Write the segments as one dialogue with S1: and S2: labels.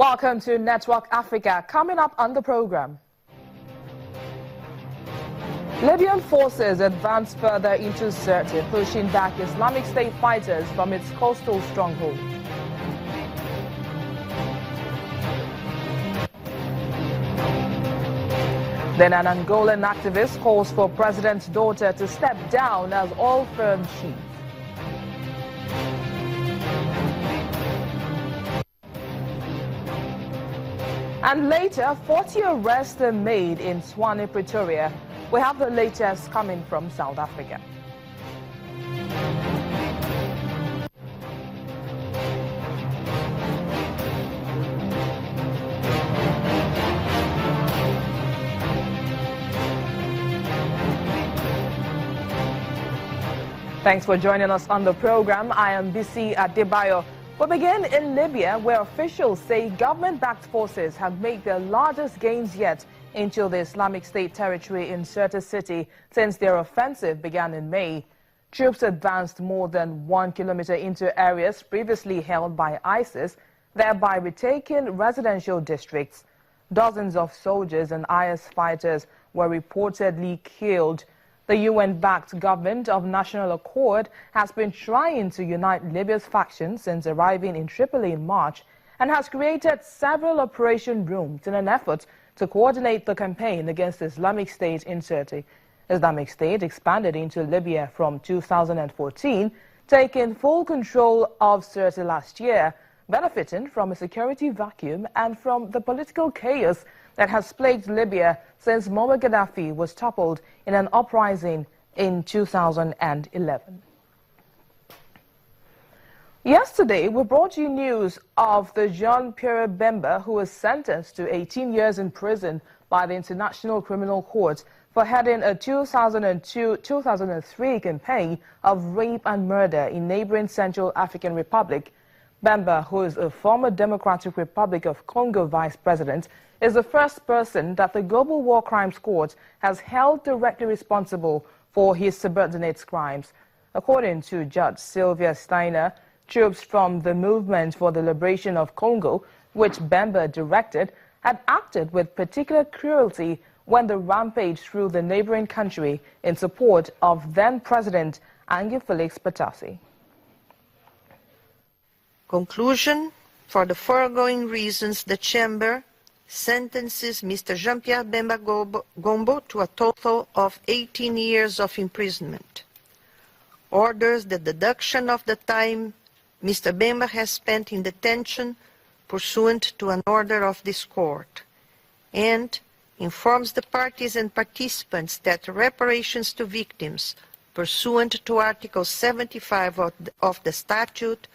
S1: Welcome to Network Africa. Coming up on the program, Libyan forces advance further into Sirte, pushing back Islamic State fighters from its coastal stronghold. Then an Angolan activist calls for President's daughter to step down as oil firm chief. And later, 40 arrests are made in Swane, Pretoria. We have the latest coming from South Africa. Thanks for joining us on the program. I am Bisi Adebayo. We begin in Libya, where officials say government-backed forces have made their largest gains yet into the Islamic State territory in Sirte city since their offensive began in May. Troops advanced more than 1 kilometer into areas previously held by ISIS, thereby retaking residential districts. Dozens of soldiers and IS fighters were reportedly killed. The UN-backed government of National Accord has been trying to unite Libya's factions since arriving in Tripoli in March and has created several operation rooms in an effort to coordinate the campaign against Islamic State in Sirte. Islamic State expanded into Libya from 2014, taking full control of Sirte last year, benefiting from a security vacuum and from the political chaos that has plagued Libya since Muammar Gaddafi was toppled in an uprising in 2011. Yesterday, we brought you news of the Jean Pierre Bemba, who was sentenced to 18 years in prison by the International Criminal Court for heading a 2002-2003 campaign of rape and murder in neighboring Central African Republic. Bemba, who is a former Democratic Republic of Congo vice president, is the first person that the Global War Crimes Court has held directly responsible for his subordinates' crimes. According to Judge Sylvia Steiner, troops from the Movement for the Liberation of Congo, which Bemba directed, had acted with particular cruelty when they rampaged through the neighboring country in support of then-President Felix Patasi.
S2: Conclusion: for the foregoing reasons, the Chamber sentences Mr. Jean-Pierre Bemba Gombo to a total of 18 years of imprisonment. Orders the deduction of the time Mr. Bemba has spent in detention pursuant to an order of this court, and informs the parties and participants that reparations to victims pursuant to Article 75 of the statute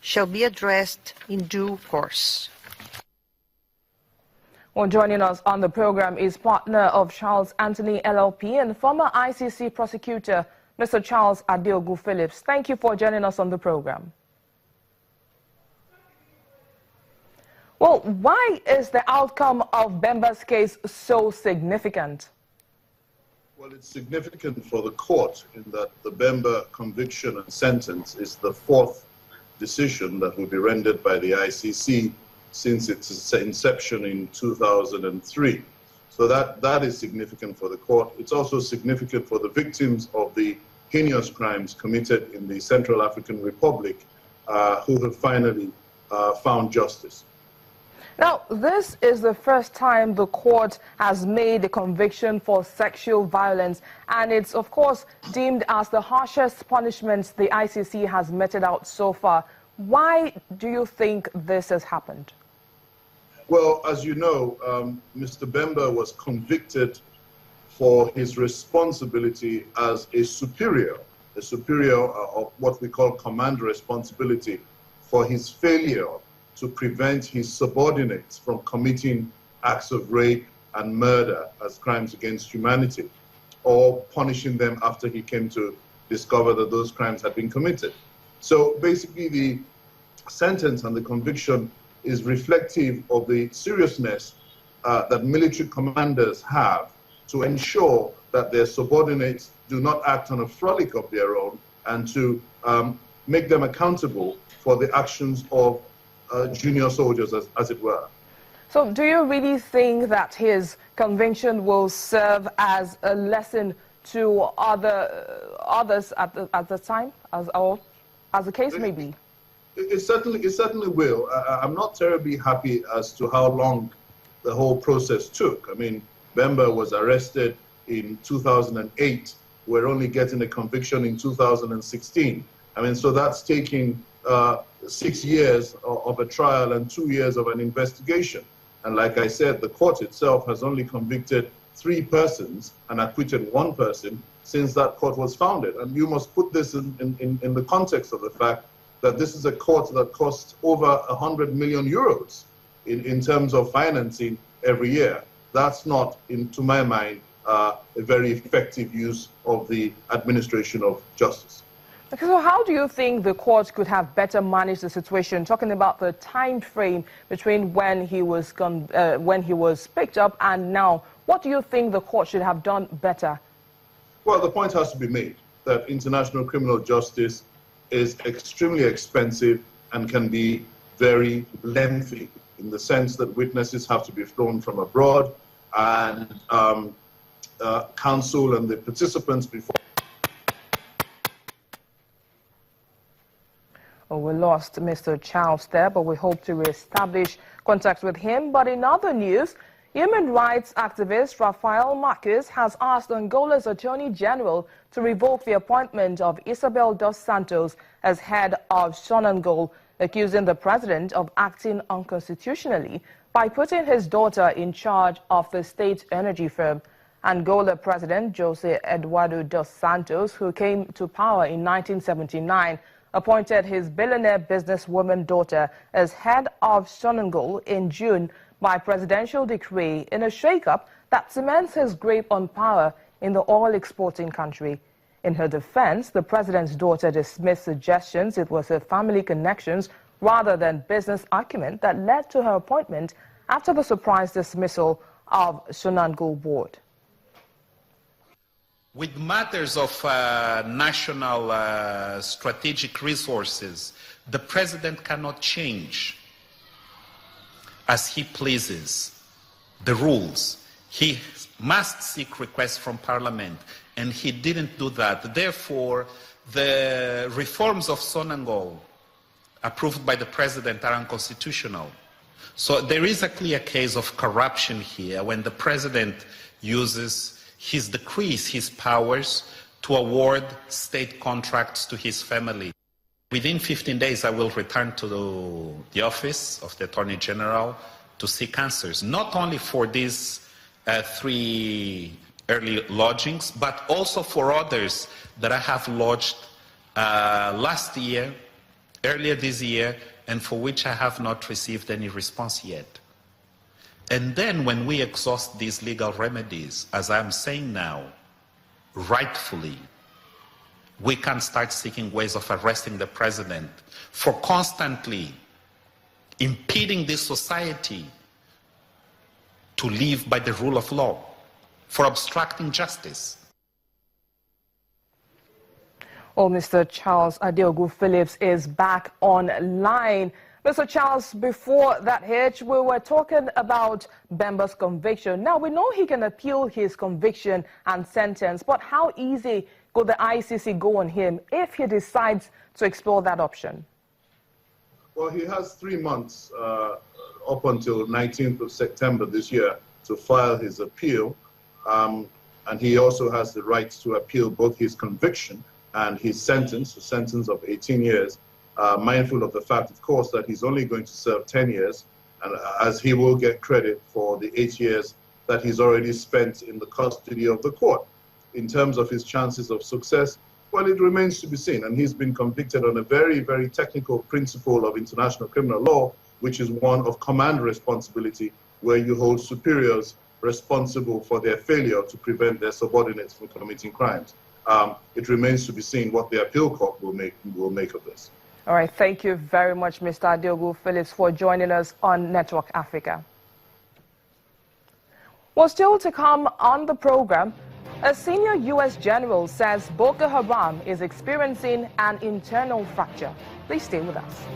S2: shall be addressed in due course.
S1: Well, joining us on the program is partner of Charles Anthony LLP and former ICC prosecutor, Mr. Charles Duggal Phillips. Thank you for joining us on the program. Well, why is the outcome of Bemba's case so significant?
S3: Well, it's significant for the court in that the Bemba conviction and sentence is the fourth decision that will be rendered by the ICC since its inception in 2003. So that is significant for the court. It's also significant for the victims of the heinous crimes committed in the Central African Republic who have finally found justice.
S1: Now, this is the first time the court has made a conviction for sexual violence, and it's, of course, deemed as the harshest punishment the ICC has meted out so far. Why do you think this has happened?
S3: Well, as you know, Mr. Bemba was convicted for his responsibility as a superior of what we call command responsibility for his failure to prevent his subordinates from committing acts of rape and murder as crimes against humanity, or punishing them after he came to discover that those crimes had been committed. So basically the sentence and the conviction is reflective of the seriousness that military commanders have to ensure that their subordinates do not act on a frolic of their own, and to make them accountable for the actions of junior soldiers, as it were.
S1: So do you really think that his conviction will serve as a lesson to others at the time, as the case may be?
S3: It certainly will. I'm not terribly happy as to how long the whole process took. I mean, Bemba was arrested in 2008. We're only getting a conviction in 2016. I mean, so that's taking 6 years of a trial and 2 years of an investigation. And like I said, the court itself has only convicted 3 persons and acquitted 1 person since that court was founded. And you must put this in the context of the fact that this is a court that costs over 100 million euros in terms of financing every year. That's not, to my mind, a very effective use of the administration of justice.
S1: Okay, so how do you think the court could have better managed the situation? Talking about the time frame between when he was picked up and now, what do you think the court should have done better?
S3: Well, the point has to be made that international criminal justice is extremely expensive and can be very lengthy in the sense that witnesses have to be flown from abroad and counsel and the participants before.
S1: Well, we lost Mr. Charles there, but we hope to reestablish contact with him. But in other news, human rights activist Rafael Marquez has asked Angola's Attorney General to revoke the appointment of Isabel dos Santos as head of Sonangol, accusing the president of acting unconstitutionally by putting his daughter in charge of the state energy firm. Angola President José Eduardo dos Santos, who came to power in 1979, appointed his billionaire businesswoman daughter as head of Sonangol in June by presidential decree in a shake-up that cements his grip on power in the oil-exporting country. In her defense, the president's daughter dismissed suggestions it was her family connections rather than business acumen that led to her appointment after the surprise dismissal of Sonangol board.
S4: With matters of national strategic resources, the president cannot change as he pleases the rules. He must seek requests from Parliament, and he didn't do that. Therefore, the reforms of Sonangol approved by the president are unconstitutional. So there is a clear case of corruption here when the president uses his decrees, his powers, to award state contracts to his family. Within 15 days, I will return to the office of the Attorney General to seek answers, not only for these 3 early lodgings, but also for others that I have lodged last year, earlier this year, and for which I have not received any response yet. And then when we exhaust these legal remedies, as I'm saying now, rightfully, we can start seeking ways of arresting the president for constantly impeding this society to live by the rule of law, for obstructing justice.
S1: Well, Mr. Charles Duggal Phillips is back online. Mr. Charles, before that hitch, we were talking about Bemba's conviction. Now, we know he can appeal his conviction and sentence, but how easy could the ICC go on him if he decides to explore that option?
S3: Well, he has 3 months up until 19th of September this year to file his appeal. And he also has the right to appeal both his conviction and his sentence, a sentence of 18 years. Mindful of the fact, of course, that he's only going to serve 10 years, and as he will get credit for the 8 years that he's already spent in the custody of the court. In terms of his chances of success, well, it remains to be seen. And he's been convicted on a very, very technical principle of international criminal law, which is one of command responsibility, where you hold superiors responsible for their failure to prevent their subordinates from committing crimes. It remains to be seen what the appeal court will make of this.
S1: All right, thank you very much, Mr. Duggal Phillips, for joining us on Network Africa. Well, still to come on the program, a senior U.S. general says Boko Haram is experiencing an internal fracture. Please stay with us.